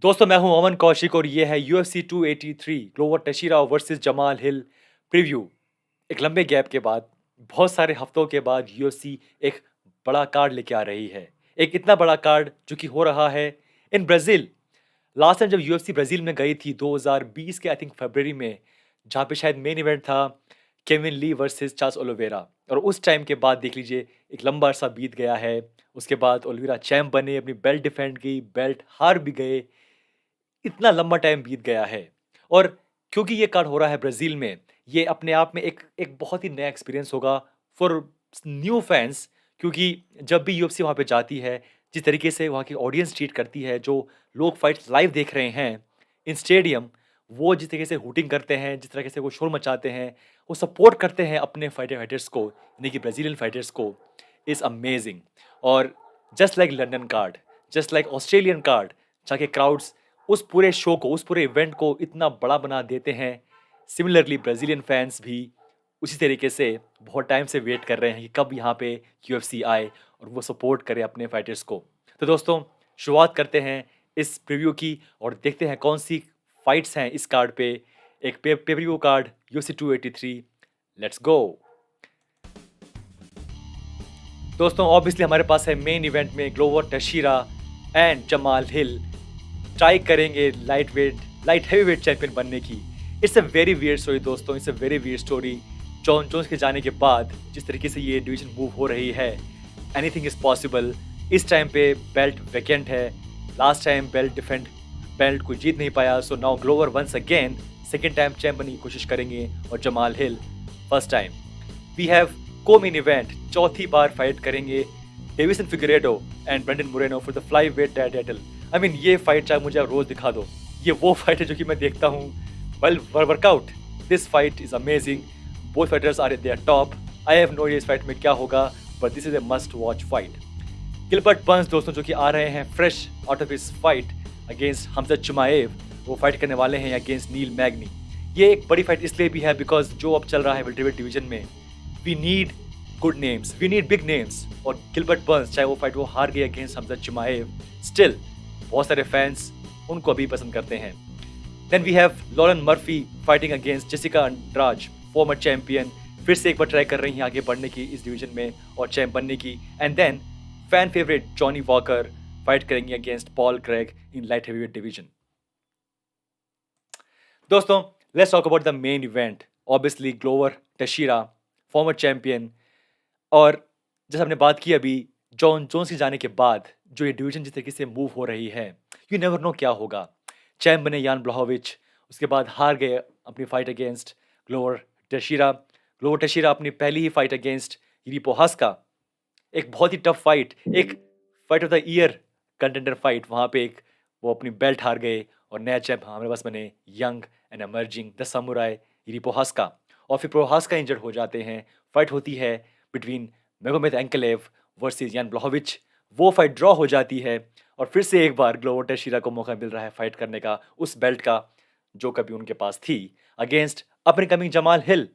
दोस्तों मैं हूं अमन कौशिक और ये है UFC 283 Glover Teixeira versus Jamal हिल प्रीव्यू। एक लंबे गैप के बाद, बहुत सारे हफ्तों के बाद UFC एक बड़ा कार्ड लेके आ रही है। एक इतना बड़ा कार्ड जो कि हो रहा है इन ब्राज़ील। लास्ट टाइम जब UFC ब्राज़ील में गई थी 2020 के आई थिंक फरवरी में, जहाँ पे शायद मेन इवेंट था Kevin Lee versus Charles Oliveira. और उस टाइम के बाद देख लीजिए एक लंबा अरसा बीत गया है। उसके बाद ओलिवेरा चैंप बने, अपनी बेल्ट डिफेंड की, बेल्ट हार भी गए। इतना लंबा टाइम बीत गया है और क्योंकि ये कार्ड हो रहा है ब्राज़ील में, ये अपने आप में एक एक बहुत ही नया एक्सपीरियंस होगा फॉर न्यू फैंस। क्योंकि जब भी यूएफसी वहाँ पे जाती है, जिस तरीके से वहाँ की ऑडियंस ट्रीट करती है, जो लोग फाइट्स लाइव देख रहे हैं इन स्टेडियम, वो जिस तरीके से हूटिंग करते हैं, जिस तरीके से वो शोर मचाते हैं, वो सपोर्ट करते हैं अपने फाइटर्स को, यानी कि ब्राज़ीलियन फाइटर्स को, इज़ अमेजिंग। और just like London card, just like Australian card, जहाँ के क्राउड्स उस पूरे शो को, उस पूरे इवेंट को इतना बड़ा बना देते हैं। सिमिलरली ब्राज़ीलियन फैंस भी उसी तरीके से बहुत टाइम से वेट कर रहे हैं कि कब यहाँ पे यूएफसी आए और वो सपोर्ट करे अपने फाइटर्स को। तो दोस्तों, शुरुआत करते हैं इस प्रीव्यू की और देखते हैं कौन सी फाइट्स हैं इस कार्ड पे। एक pay per view card UFC 283। Let's go. दोस्तों ऑब्वियसली हमारे पास है मेन इवेंट में Glover Teixeira and Jamal Hill try करेंगे लाइट हैवीवेट चैंपियन बनने की। It's a very weird story दोस्तों, it's a very weird story. John Jones के जाने के बाद जिस तरीके से ये डिवीजन मूव हो रही है, एनीथिंग इज पॉसिबल। इस टाइम पे बेल्ट वैकेंट है। लास्ट टाइम बेल्ट को जीत नहीं पाया, so now Glover once again second time champ बनने की कोशिश करेंगे और Jamahal Hill first time. We have co main event, चौथी बार फाइट करेंगे Deiveson Figueiredo and Brandon Moreno for the flyweight title. I mean ये फाइट चाहे मुझे आप रोज दिखा दो, ये वो फाइट है जो कि मैं देखता हूँ well workout. This fight is amazing, both fighters are at their top. I have no idea इस फाइट में क्या होगा, but this is a must watch fight. Gilbert Burns दोस्तों जो कि आ रहे हैं fresh out of his fight against Khamzat Chimaev, वो फाइट करने वाले हैं अगेंस्ट नील मैग्नी। ये एक बड़ी फाइट इसलिए भी है बिकॉज जो अब चल रहा है वेल्टरवेट डिवीजन में, we need good names, we need big names. और गिलबर्ट बर्न्स चाहे वो फाइट वो हार गए अगेंस्ट हमजा चिमाएव, स्टिल बहुत सारे फैंस उनको अभी पसंद करते हैं। Then we have Lauren Murphy fighting against Jessica Andrade, former champion, फिर से एक बार ट्राई कर रही हैं आगे बढ़ने की इस डिवीजन में और चैंप बनने की। And then fan favourite Johnny Walker fight करेंगे against Paul Craig in light heavyweight division. दोस्तों let's talk about the main event. Obviously Glover Teixeira, former champion, और जैसे हमने बात की अभी जॉन जोन्स के जाने के बाद जो ये डिवीजन जिस तरीके से मूव हो रही है, यू नेवर नो क्या होगा। चैंप बने यान ब्लहोविच, उसके बाद हार गए अपनी फाइट अगेंस्ट ग्लोवर टेशिरा। ग्लोवर टेशिरा अपनी पहली ही फाइट अगेंस्ट यूरिपो हास्का, एक बहुत ही टफ फाइट, एक fight of the year contender fight, वहाँ पे एक वो अपनी बेल्ट हार गए और नया चैंप हमारे पास बने young and emerging the samurai यूरिपो हास्का। और फिर प्रोहास्का इंजर्ड हो जाते हैं, फाइट होती है बिटवीन मेगोमेद एंकलेव वर्सेस यान ब्लहोविच, वो फाइट ड्रॉ हो जाती है और फिर से एक बार ग्लोवर टेशिरा को मौका मिल रहा है फाइट करने का उस बेल्ट का जो कभी उनके पास थी, against up and coming Jamal Hill.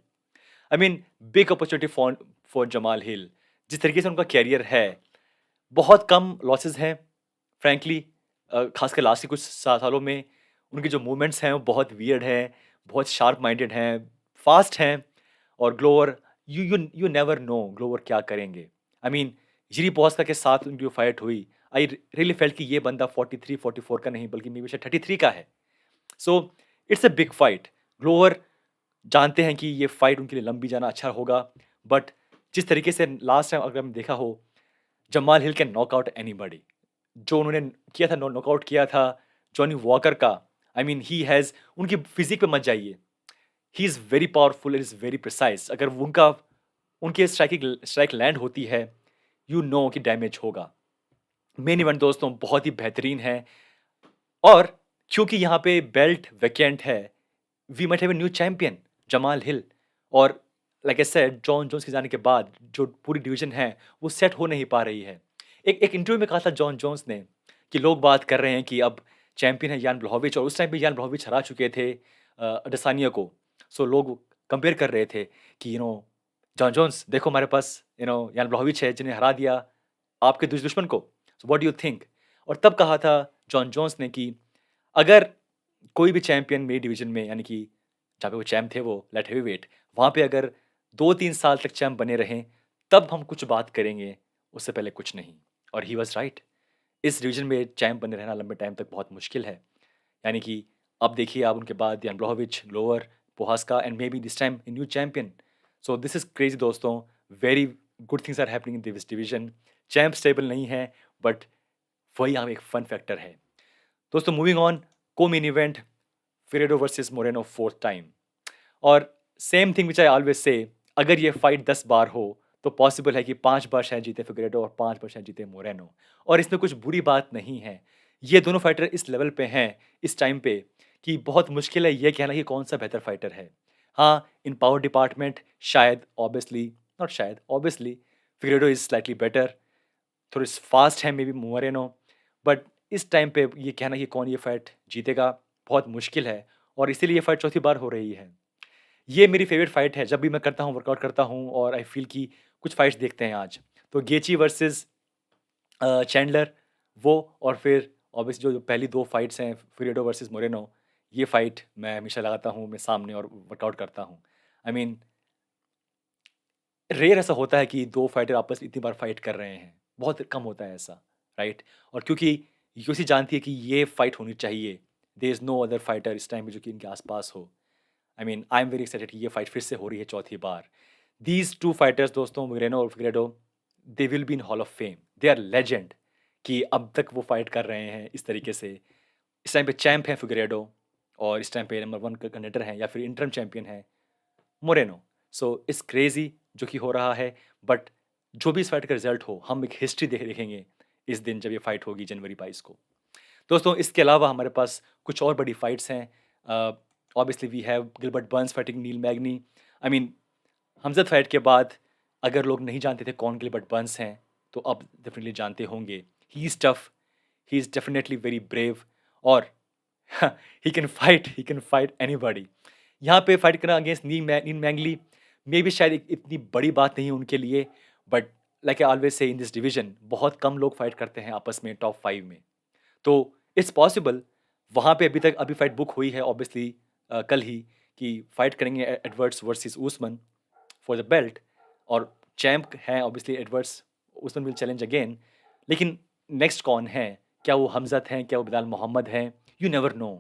I mean big opportunity for Jamal Hill. जिस तरीके से उनका कैरियर है, बहुत कम लॉसेस हैं फ्रैंकली, खासकर लास्ट के कुछ सालों में उनके जो मूवमेंट्स हैं वो बहुत वियर्ड हैं, बहुत शार्प माइंडेड हैं, फास्ट हैं। और Glover, you never know Glover क्या करेंगे। आई मीन जिरी पॉस्का के साथ उनकी जो फाइट हुई, आई रियली फेल्ट कि ये बंदा 43-44 का नहीं बल्कि मे बी शायद 33 का है। So it's a big fight. Glover जानते हैं कि ये फाइट उनके लिए लंबी जाना अच्छा होगा, बट जिस तरीके से लास्ट टाइम अगर हमने देखा हो, जमाल हिल कैन नॉक आउट एनीबॉडी। जो उन्होंने किया था, नॉकआउट किया था जॉनी वॉकर का, आई मीन ही हैज़, उनकी फिजिक पे मत जाइए, he is very powerful, is very precise. अगर उनका उनकी स्ट्राइक लैंड होती है, यू नो कि डैमेज होगा। मेन इवेंट दोस्तों बहुत ही बेहतरीन है और क्योंकि यहाँ पे बेल्ट वैकेंट है, we might have a new champion Jamal Hill. और like I said, John Jones के जाने के बाद जो पूरी डिवीजन है वो सेट हो नहीं पा रही है। एक एक इंटरव्यू में कहा था जॉन जोन्स ने कि लोग बात कर रहे हैं कि अब चैंपियन है यान ब्लहोविच, और उस टाइम पे यान ब्लहोविच हरा चुके थे अडेसानिया को। सो लोग कंपेयर कर रहे थे कि जॉन जोन्स देखो हमारे पास यान ब्लहोविच है जिन्हें हरा दिया आपके दुश्मन को, so what do you think. और तब कहा था जॉन जोन्स ने कि अगर कोई भी चैंपियन मेरी डिवीजन में, यानी कि जहाँ पे वो चैंप थे वो लाइट हेवीवेट, वहाँ पे अगर 2-3 साल तक चैंप बने रहें, तब हम कुछ बात करेंगे, उससे पहले कुछ नहीं। और ही वाज़ राइट। इस डिवीजन में चैंप बने रहना लंबे टाइम तक बहुत मुश्किल है। यानी कि अब देखिए आप उनके बाद Jan Blachowicz, Glover, Prochazka and may be this time a new champion. So this is crazy दोस्तों, very good things are happening in this division. Champ stable नहीं है, बट वही यहाँ एक फन फैक्टर है। दोस्तों moving on, co-main event Figueiredo versus Moreno 4th time. और same thing which I always say, अगर ये फाइट 10 बार हो तो पॉसिबल है कि 5 बार शायद जीते फिगरेडो और 5 बार शायद जीते मोरेनो। और इसमें कुछ बुरी बात नहीं है। ये दोनों फाइटर इस लेवल पे हैं इस टाइम पे कि बहुत मुश्किल है ये कहना कि कौन-सा बेहतर फाइटर है। हाँ, इन पावर डिपार्टमेंट शायद ऑब्वियसली, नॉट शायद, obviously Figueiredo is slightly better, थोड़े फास्ट हैं मे बी मोरेनो, बट इस टाइम पे ये कहना कि कौन ये फाइट जीतेगा बहुत मुश्किल है, और इसीलिए ये फाइट चौथी बार हो रही है। ये मेरी फेवरेट फाइट है, जब भी मैं करता हूँ, वर्कआउट करता हूँ और आई फील कि कुछ फाइट्स देखते हैं आज। तो गेची वर्सेस चैंडलर, वो, और फिर ऑब्वियस जो पहली 2 फाइट्स हैं फिगरेडो वर्सेस मोरेनो, ये फाइट मैं हमेशा लगाता हूँ मैं सामने और वर्कआउट करता हूँ। आई मीन रेयर ऐसा होता है कि 2 फाइटर आपस में इतनी बार फाइट कर रहे हैं, बहुत कम होता है ऐसा, राइट? और क्योंकि यूएफसी जानती है कि ये फाइट होनी चाहिए, there is no other fighter इस टाइम पे जो कि इनके आस-पास हो। I mean I am very excited कि ये फाइट फिर से हो रही है चौथी बार। दीज़ 2 फाइटर्स दोस्तों, मोरेनो और Figueiredo, they will be in hall of fame. They are legend कि अब तक वो फाइट कर रहे हैं इस तरीके से। इस टाइम पे चैंप हैं फिगरेडो, और इस टाइम पे नंबर 1 कंटेंडर हैं या फिर इंटरिम चैंपियन हैं मोरेनो। सो इट्स क्रेज़ी जो कि हो रहा है, बट जो भी इस फाइट का रिज़ल्ट हो, हम एक हिस्ट्री देखेंगे इस दिन जब ये फाइट होगी जनवरी 22 को। दोस्तों इसके अलावा हमारे पास कुछ और बड़ी फाइट्स हैं। Obviously we have Gilbert Burns fighting Neil Magny. I mean Khamzat fight के बाद अगर लोग नहीं जानते थे कौन गिलबर्ट बर्न्स हैं, तो अब डेफिनेटली जानते होंगे। He is tough, he is definitely very brave, और ही कैन फाइट एनीबॉडी। यहाँ पे फाइट करना अगेंस्ट नील मैंगली मे बी शायद इतनी बड़ी बात नहीं है उनके लिए, बट लाइक आई ऑलवेज से इन दिस डिवीजन बहुत कम लोग फाइट करते हैं आपस में टॉप 5 में। तो इट्स पॉसिबल वहाँ पे अभी फाइट बुक हुई है ऑब्वियसली कल ही, कि फाइट करेंगे Edwards versus Usman for the belt, और चैंप हैं obviously Edwards, Usman will challenge again. लेकिन नेक्स्ट कौन है? क्या वो हमज़त हैं? क्या वो बिलाल मोहम्मद हैं? You never no,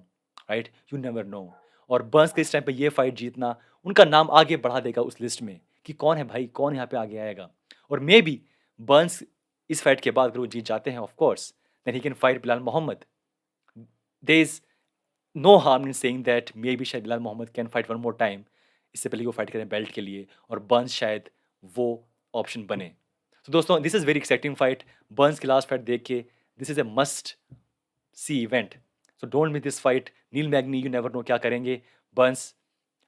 right? You never no. और बर्न्स के इस टाइम पे ये फाइट जीतना उनका नाम आगे बढ़ा देगा उस लिस्ट में कि कौन है भाई, कौन यहाँ पे आगे आएगा। और मे बी बर्न्स इस फाइट के बाद अगर वो जीत जाते हैं of course, then he can fight Belal Muhammad. There is no harm in saying that may be शायद Belal Muhammad can fight one more time, इससे पहले कि वो फाइट करें बेल्ट के लिए, और बर्न्स शायद वो ऑप्शन बने। तो दोस्तों this is very exciting fight. Burns की लास्ट फाइट देख के this is a must see event. So don't miss this fight. Neil Magny, you never know क्या करेंगे। Burns,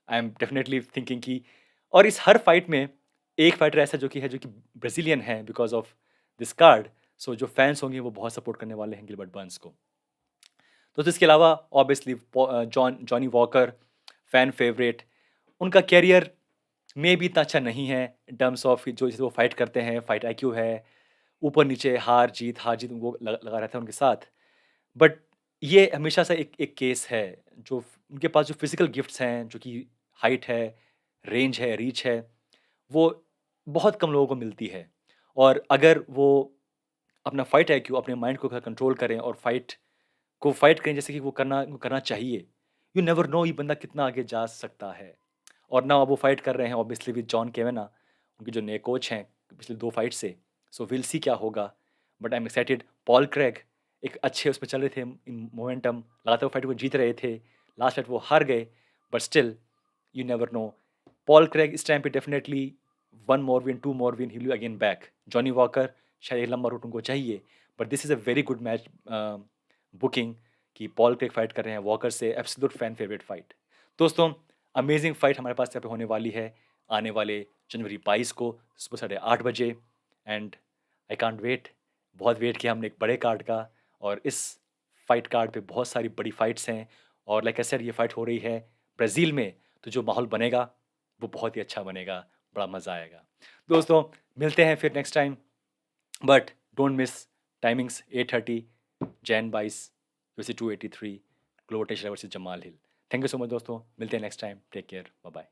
I am definitely thinking कि, और इस हर फाइट में एक फाइटर ऐसा जो कि ब्राज़ीलियन है बिकॉज़ ऑफ दिस कार्ड। सो जो फैन्स होंगे वो बहुत सपोर्ट करने वाले हैं गिलबर्ट बर्न्स को। तो इसके अलावा obviously Johnny walker, fan favourite, उनका कैरियर में भी इतना अच्छा नहीं है इन टर्म्स ऑफ जो जैसे वो फाइट करते हैं, फाइट आईक्यू है, ऊपर-नीचे, हार-जीत वो लगा रहता है उनके साथ। बट ये हमेशा से एक एक केस है, जो उनके पास जो फिज़िकल गिफ्ट्स हैं, जो कि हाइट है, रेंज है, रीच है, वो बहुत कम लोगों को मिलती है। और अगर वो अपना फाइट आईक्यू, अपने माइंड को कंट्रोल करें और फाइट करें जैसे कि वो करना चाहिए, यू नेवर नो ये बंदा कितना आगे जा सकता है। और ना वो फाइट कर रहे हैं ऑब्वियसली विद जॉन केवेना, उनके जो नए कोच हैं पिछले 2 फाइट से। सो विल सी क्या होगा, but I am excited. Paul Craig एक अच्छे उसमें चल रहे थे इन मोमेंटम, लगातार फाइट वो जीत रहे थे, लास्ट फाइट वो हार गए, but still you never no. Paul Craig इस टाइम पे definitely 1 more win, 2 more win, he will again back. Johnny walker शायद एक लंबा रूट उनको चाहिए, but this is a very good match booking कि पॉल क्रेग फाइट कर रहे हैं वॉकर से, एब्सोल्यूट फैन फेवरेट फाइट। दोस्तों अमेजिंग फाइट हमारे पास यहाँ पे होने वाली है आने वाले जनवरी 22 को सुबह 8:30 बजे, एंड आई कांट वेट। बहुत वेट किया हमने एक बड़े कार्ड का, और इस फाइट कार्ड पे बहुत सारी बड़ी फाइट्स हैं, और लाइक आई सेड ये फाइट हो रही है ब्राज़ील में, तो जो माहौल बनेगा वो बहुत ही अच्छा बनेगा, बड़ा मज़ा आएगा। दोस्तों मिलते हैं फिर next time, but don't miss timings 8:30 Jan 22 UFC 283 Glover Teixeira versus Jamal Hill. Thank you so much दोस्तों, मिलते हैं next time, take care, bye bye.